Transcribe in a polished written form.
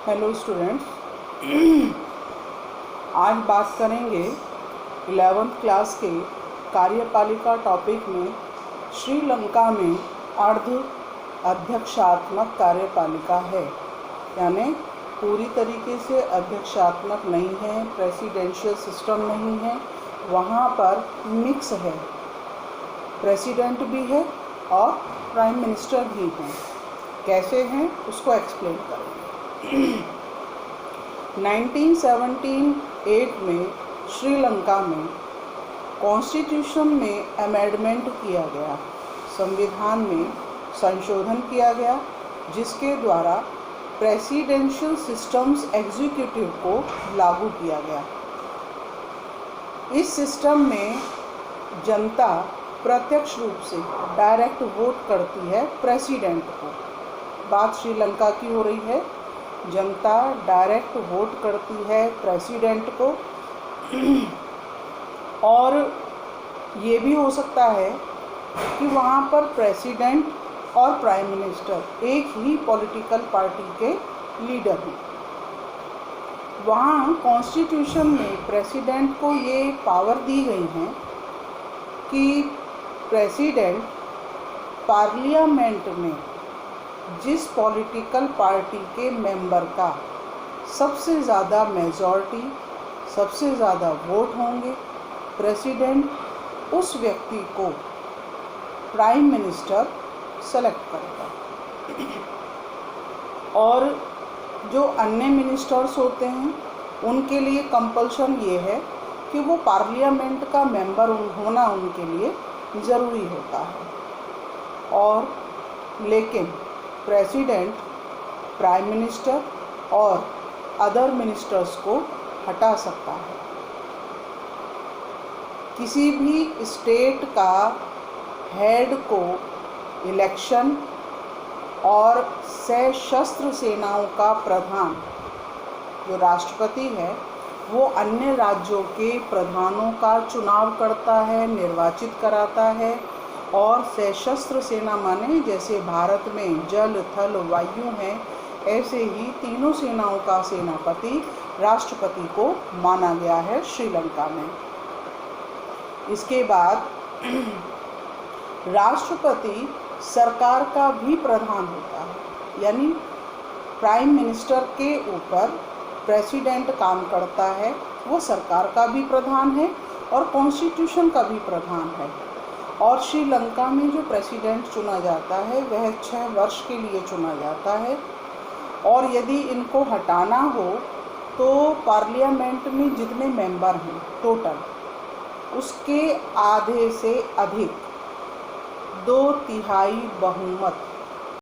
Hello students, आज बात करेंगे 11th क्लास के कार्यपालिका टॉपिक में श्रीलंका में अर्ध अध्यक्षात्मक कार्यपालिका है, यानी पूरी तरीके से अध्यक्षात्मक नहीं है, प्रेसिडेंशियल सिस्टम नहीं है, वहाँ पर मिक्स है, प्रेसिडेंट भी है और प्राइम मिनिस्टर भी हैं। कैसे हैं उसको एक्सप्लेन करेंगे। 1978 में श्रीलंका में कॉन्स्टिट्यूशन में अमेंडमेंट किया गया, संविधान में संशोधन किया गया, जिसके द्वारा प्रेसिडेंशियल सिस्टम्स एग्जीक्यूटिव को लागू किया गया। इस सिस्टम में जनता प्रत्यक्ष रूप से डायरेक्ट वोट करती है प्रेसिडेंट को। बात श्रीलंका की हो रही है। जनता डायरेक्ट वोट करती है प्रेसिडेंट को, और ये भी हो सकता है कि वहाँ पर प्रेसिडेंट और प्राइम मिनिस्टर एक ही पॉलिटिकल पार्टी के लीडर हैं। वहाँ कॉन्स्टिट्यूशन में प्रेसिडेंट को ये पावर दी गई है कि प्रेसिडेंट पार्लियामेंट में जिस पॉलिटिकल पार्टी के मेंबर का सबसे ज़्यादा मेजॉरिटी, सबसे ज़्यादा वोट होंगे, प्रेसिडेंट उस व्यक्ति को प्राइम मिनिस्टर सेलेक्ट करेगा। और जो अन्य मिनिस्टर्स होते हैं उनके लिए कंपल्शन ये है कि वो पार्लियामेंट का मेंबर होना उनके लिए ज़रूरी होता है। और लेकिन प्रेसिडेंट प्राइम मिनिस्टर और अदर मिनिस्टर्स को हटा सकता है। किसी भी स्टेट का हेड को इलेक्शन और सशस्त्र सेनाओं का प्रधान, जो राष्ट्रपति है, वो अन्य राज्यों के प्रधानों का चुनाव करता है, निर्वाचित कराता है। और सशस्त्र सेना माने जैसे भारत में जल, थल, वायु हैं, ऐसे ही तीनों सेनाओं का सेनापति राष्ट्रपति को माना गया है श्रीलंका में। इसके बाद राष्ट्रपति सरकार का भी प्रधान होता है, यानी प्राइम मिनिस्टर के ऊपर प्रेसिडेंट काम करता है। वो सरकार का भी प्रधान है और कॉन्स्टिट्यूशन का भी प्रधान है। और श्रीलंका में जो प्रेसिडेंट चुना जाता है वह 6 वर्ष के लिए चुना जाता है। और यदि इनको हटाना हो तो पार्लियामेंट में जितने मेंबर हैं टोटल, उसके आधे से अधिक 2/3 बहुमत